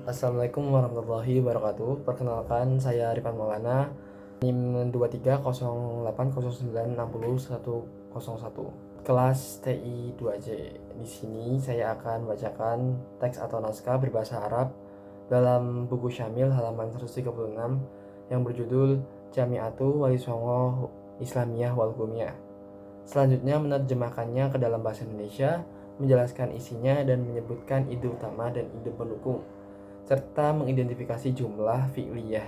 Assalamualaikum warahmatullahi wabarakatuh. Perkenalkan, saya Rifan Maulana, NIM 230809601101, kelas TI 2J. Di sini saya akan bacakan teks atau naskah berbahasa Arab dalam buku Syamil halaman 136 yang berjudul Jami'atu Wali Songo Islamiyah wal Hukumiyah. Selanjutnya menerjemahkannya ke dalam bahasa Indonesia, menjelaskan isinya dan menyebutkan ide utama dan ide pendukung, serta mengidentifikasi jumlah fi'liyah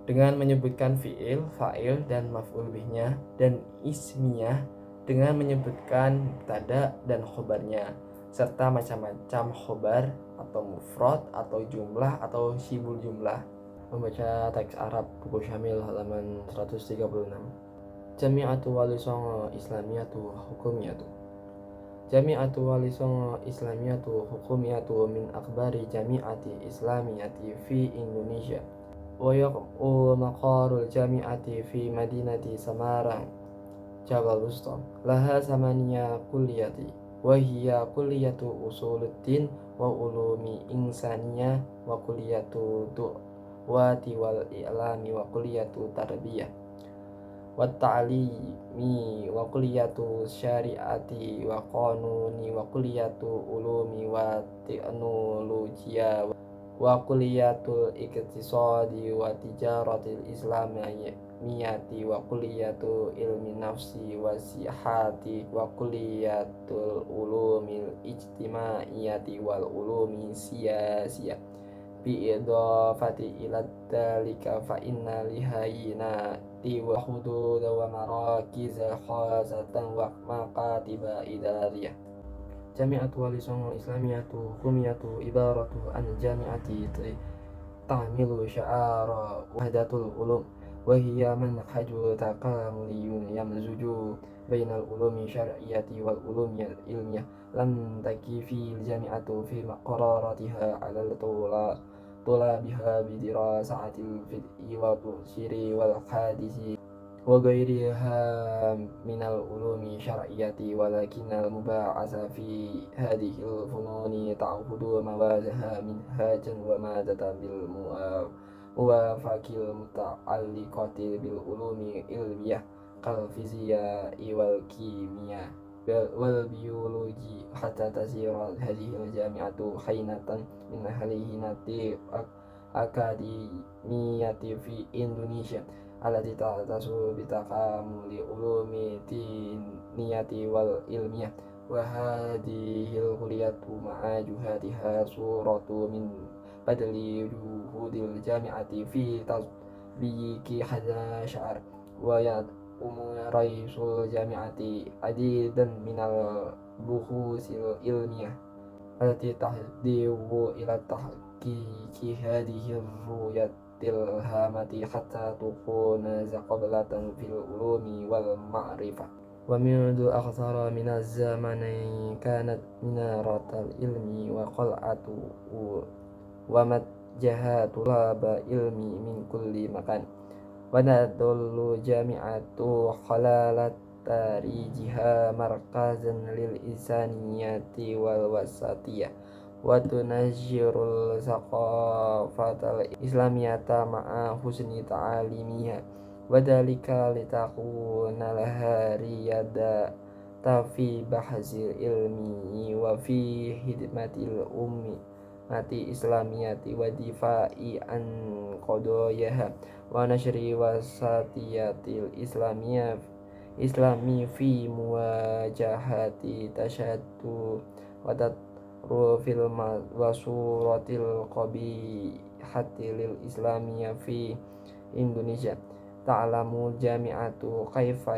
dengan menyebutkan fi'il, fa'il, dan maf'ul bihnya, dan ismiyah dengan menyebutkan mubtada dan khobarnya, serta macam-macam khobar atau mufrad atau jumlah atau syibul jumlah. Membaca teks Arab buku Syamil halaman 136. Jami'atu wali songo islamiyatu hukumiyatu. Jami'atu wali songo islamiyatu hukumiyatu min akbari jami'ati islamiyati fi Indonesia. Wa yaqu maqarul jami'ati fi madinati Samarang, Jabal Wusta. Laha samaniya kulliyati wa hiya kulliyatu usuluddin wa ulumi insaniya wa kulliyatu du'wati wal i'lami wa kulliyatu tarbiyah wa ta'limi wa kulliyatu syariati wa qanuni wa kulliyatu ulumi wa teknologiya wa kulliyatul iktisadi wa tijaratil islamiyati wa kulliyatu ilmi nafsi wa sihati wa kulliyatul ulumil ijtimaiyati wal ulumi siyasiyah bi idafati ila dalika fa inna lihayina wa hudud wa marakiz khasatan wa maqatiba idariyah. Jami'atu wali songo islamiyatu hukumiyatu ibaratu an jami'ati ta'milu sya'ara wahdatul ulum wa hiya manhaju takamuliyun yamzuju bainal ulumi syar'iyyati wal ulumi ilmiyah lam takifi jami'atu fi maqararatiha alal tulabiha bidirasa'atil fid'i wa tushiri wal hadisi wa ghairiha minal ulumi syar'iyyati walakinal muba'asa fi hadhil fununi ta'budu mawazaha minhajan wa madatan bil muwafaqil muta'alliqati bil ulumi ilmiyah kal fiziyah wal kimiyah wal biologi hatta tasira hadhil jami'atu hainatan min halihinati akademiyati fi Indonesia allati ta'tasu bitakamuli ulumi diniyati wal ilmiyah wa hadhil kulliyatu ma'a juhatiha suratu min badli juhudil jami'ati fi tasbiki hadha sya'ar wa raisul jami'ati adidan minal buhusil ilmiyah allati tahdiwu ila tahqiqi hadhihi ruyatil hamati hatta tukuna zaqablatan fil ulumi wal ma'rifah. Wa mindu aktsara minaz zamani kanat minaratal ilmi wa qal'atu wa matjahatu laba ilmi min kulli makan. Wa nadullu jami'atu halalat tarijiha markazan lil insaniyati wal wasatiyah wa tunajjirul saqafatal islamiyata ma'a husni ta'alimiha wa dalika litakuna laha riyada fi bahzil ilmi wa fi hidmatil ummi mati islamiyati wa difa'i an qadoyaha wa nashri wasatiyatil islami fi muwajahati tasyaddu wa tatrufil wasuratil qabihati lil islamiyah fi Indonesia. Ta'lamu jami'atu kaifa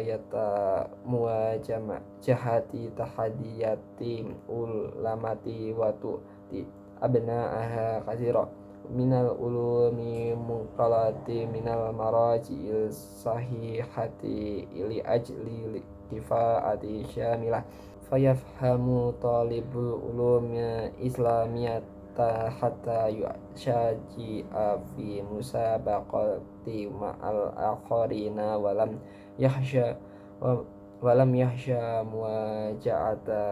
muwajahati tahadiyati ulamati wa tu'ti abna'aha katsira minal ulumi munqalati minal maraji'il sahihati li ajli kifaati syamilah fayafhamu talibul ulumi islamiyata hatta yushaji'a fi musabaqati ma'al akharina walam yahsha muwaja'ata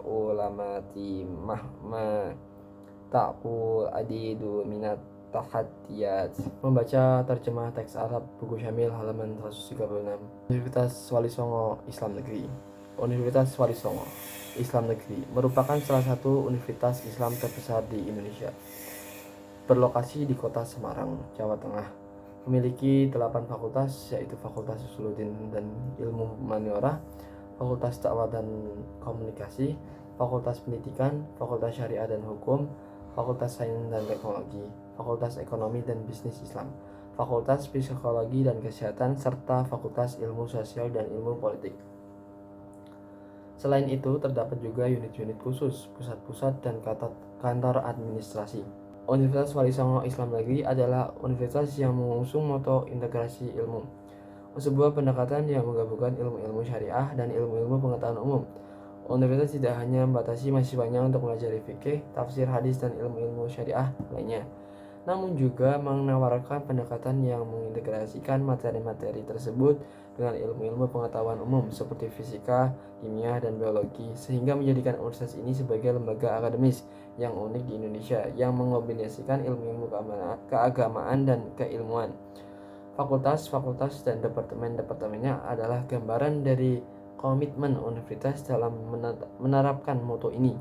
ulamati mahma Ta'qul adidu minat tahaddiyat. Membaca terjemah teks Arab buku Syamil halaman 136. Universitas Wali Songo Islam Negeri. Universitas Wali Songo Islam Negeri merupakan salah satu universitas Islam terbesar di Indonesia. Berlokasi di kota Semarang, Jawa Tengah. Memiliki 8 fakultas, yaitu Fakultas Usuluddin dan Ilmu Humaniora, Fakultas Dakwah dan Komunikasi, Fakultas Pendidikan, Fakultas Syariah dan Hukum, Fakultas Sains dan Teknologi, Fakultas Ekonomi dan Bisnis Islam, Fakultas Psikologi dan Kesehatan, serta Fakultas Ilmu Sosial dan Ilmu Politik. Selain itu, terdapat juga unit-unit khusus, pusat-pusat, dan kantor administrasi. Universitas Wali Songo Islam Negeri adalah universitas yang mengusung moto integrasi ilmu, sebuah pendekatan yang menggabungkan ilmu-ilmu syariah dan ilmu-ilmu pengetahuan umum. Universitas tidak hanya membatasi mahasiswanya untuk mempelajari fikih, tafsir hadis, dan ilmu-ilmu syariah lainnya, namun juga menawarkan pendekatan yang mengintegrasikan materi-materi tersebut dengan ilmu-ilmu pengetahuan umum seperti fisika, kimia, dan biologi, sehingga menjadikan universitas ini sebagai lembaga akademis yang unik di Indonesia yang mengombinasikan ilmu-ilmu keagamaan dan keilmuan. Fakultas-fakultas dan departemen-departemennya adalah gambaran dari komitmen universitas dalam menerapkan moto ini.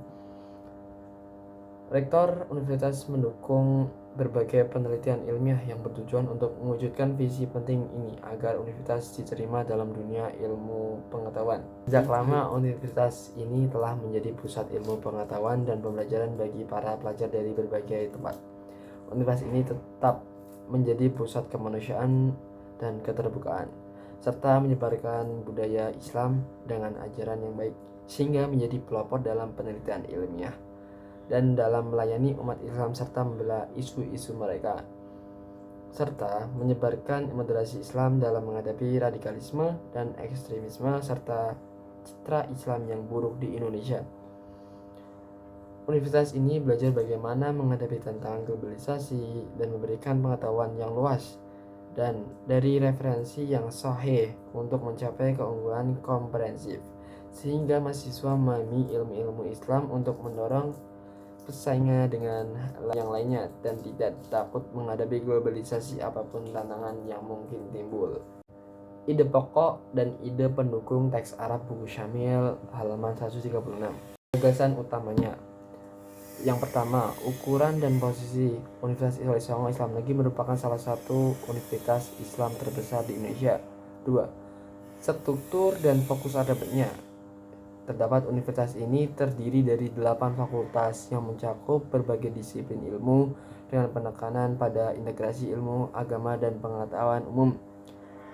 Rektor universitas mendukung berbagai penelitian ilmiah yang bertujuan untuk mewujudkan visi penting ini agar universitas diterima dalam dunia ilmu pengetahuan. Sejak lama universitas ini telah menjadi pusat ilmu pengetahuan dan pembelajaran bagi para pelajar dari berbagai tempat. Universitas ini tetap menjadi pusat kemanusiaan dan keterbukaan, serta menyebarkan budaya Islam dengan ajaran yang baik, sehingga menjadi pelopor dalam penelitian ilmiah dan dalam melayani umat Islam serta membela isu-isu mereka, serta menyebarkan moderasi Islam dalam menghadapi radikalisme dan ekstremisme serta citra Islam yang buruk di Indonesia. Universitas ini belajar bagaimana menghadapi tantangan globalisasi dan memberikan pengetahuan yang luas dan dari referensi yang sahih untuk mencapai keunggulan komprehensif, sehingga mahasiswa memahami ilmu-ilmu Islam untuk mendorong pesaingnya dengan yang lainnya dan tidak takut menghadapi globalisasi apapun tantangan yang mungkin timbul. Ide pokok dan ide pendukung teks Arab buku Syamil halaman 136. Gagasan utamanya. Yang pertama, ukuran dan posisi Universitas Wali Songo Islam Negeri merupakan salah satu universitas Islam terbesar di Indonesia. 2. Struktur dan fokus adabnya. Terdapat universitas ini terdiri dari 8 fakultas yang mencakup berbagai disiplin ilmu dengan penekanan pada integrasi ilmu, agama, dan pengetahuan umum.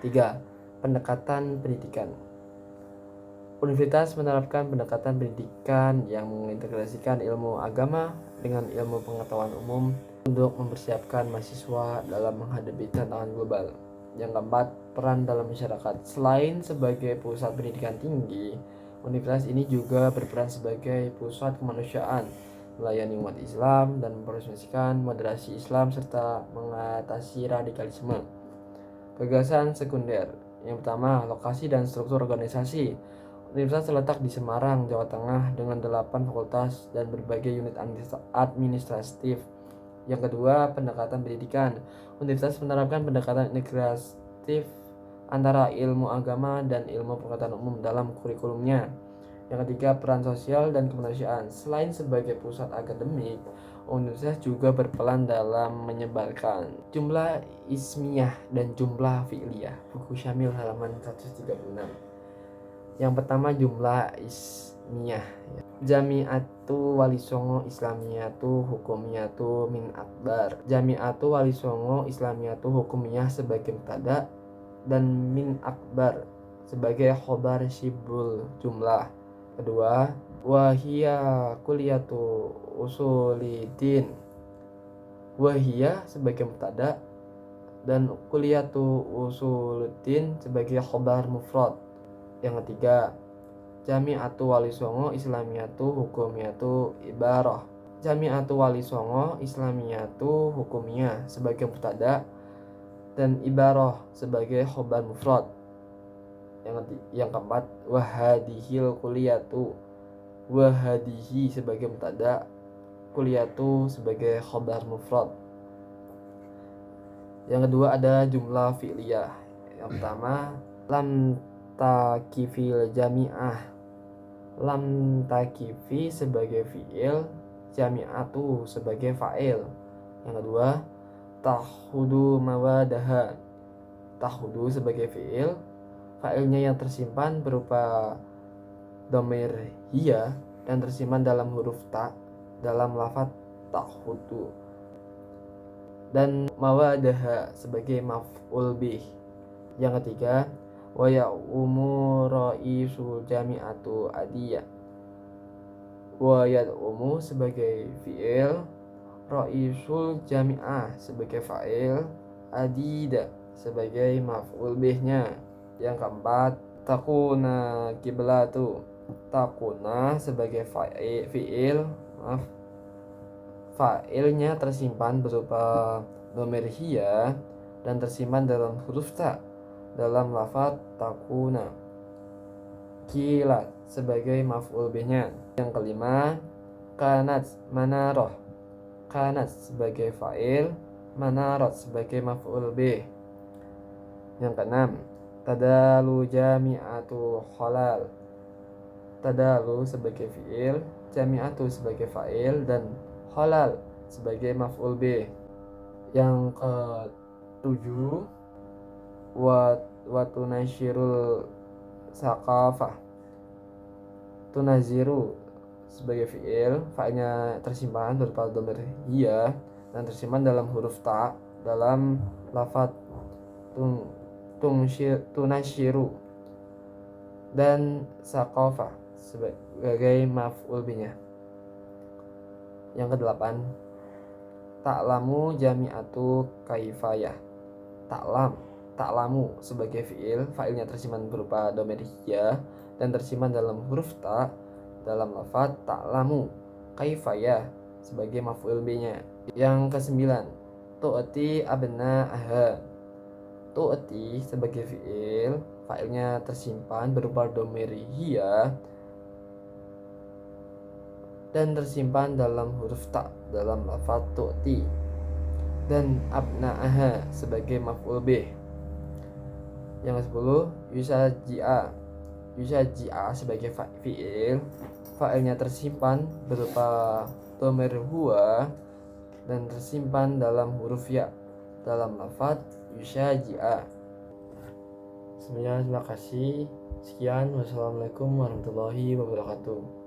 3. Pendekatan pendidikan. Universitas menerapkan pendekatan pendidikan yang mengintegrasikan ilmu agama dengan ilmu pengetahuan umum untuk mempersiapkan mahasiswa dalam menghadapi tantangan global. Yang keempat, peran dalam masyarakat. Selain sebagai pusat pendidikan tinggi, universitas ini juga berperan sebagai pusat kemanusiaan, melayani umat Islam dan mempromosikan moderasi Islam serta mengatasi radikalisme. Gagasan sekunder. Yang pertama, lokasi dan struktur organisasi. Universitas terletak di Semarang, Jawa Tengah dengan 8 fakultas dan berbagai unit administratif. Yang kedua, pendekatan pendidikan. Universitas menerapkan pendekatan integratif antara ilmu agama dan ilmu pengetahuan umum dalam kurikulumnya. Yang ketiga, peran sosial dan kemanusiaan. Selain sebagai pusat akademik, universitas juga berperan dalam menyebarkan jumlah ismiyah dan jumlah fi'liyah. Buku Syamil halaman 136. Yang pertama, jumlah ismiyah. Jami'atu Wali Songo Islamiyatu Hukumiyatu min akbar. Jami'atu Wali Songo Islamiyatu Hukumiyah sebagai mubtada dan min akbar sebagai khobar syibul jumlah. Kedua, wahia kuliatu usulidin. Wahia sebagai mubtada dan kuliatu usuluddin sebagai khobar mufrad. Yang ketiga, Jami'atu Wali Songo Islamiyatu Hukumiyatu ibarah. Jami'atu Wali Songo Islamiyatu Hukumiyah sebagai mubtada dan ibarah sebagai khobar mufrad. Yang keempat, wahadihil kuliyatu. Wahadihi sebagai mubtada kuliatu sebagai khobar mufrad. Yang kedua ada jumlah fi'liyah. Yang pertama, lam takifil jami'ah. Lam takifi sebagai fi'il, jami'atu sebagai fa'il. Yang kedua, tahudu mawadaha. Tahudu sebagai fi'il, fa'ilnya yang tersimpan berupa dhamir hiya dan tersimpan dalam huruf ta dalam lafaz tahudu. Dan mawadaha sebagai maf'ul bih. Yang ketiga, wa ya'umu ra'isul jami'atu adiyah. Wa ya'umu sebagai fi'il, ra'isul jami'ah sebagai fa'il, adida sebagai maf'ul bihnya. Yang keempat, takuna kiblatu. Takuna sebagai fi'il, fa'ilnya tersimpan berupa dhamir hiya dan tersimpan dalam huruf ta dalam lafaz takuna. Kilat sebagai maf'ul bihnya. Yang kelima, kanat manaroh. Kanat sebagai fa'il, manarat sebagai maf'ul bih. Yang keenam, tadalu jami'atu halal. Tadalu sebagai fi'il, jami'atu sebagai fa'il, dan halal sebagai maf'ul bih. Yang ketujuh, wa tunashirul saqafah. Tunaziru sebagai fi'il, fa'ilnya tersimpan berupa dhamir hiya dan tersimpan dalam huruf ta dalam lafaz tunashiru, dan saqafah sebagai maf'ul bihnya. Yang kedelapan, ta'lamu jami'atu kaifayah. Ta'lamu sebagai fi'il, fa'ilnya tersimpan berupa dhamir hiya dan tersimpan dalam huruf ta dalam lafaz ta'lamu. Kaifayah sebagai maf'ul bihnya. Yang kesembilan, tu'ti abna'aha. Tu'ti sebagai fi'il, fa'ilnya tersimpan berupa dhamir hiya dan tersimpan dalam huruf ta dalam lafaz tu'ti, dan abna'aha sebagai maf'ul bih. Yang ke-10, yusaji'a sebagai fi'il, fa'ilnya tersimpan berupa dhamir huwa dan tersimpan dalam huruf ya dalam lafaz yusaji'a. Semuanya terima kasih. Sekian, wassalamualaikum warahmatullahi wabarakatuh.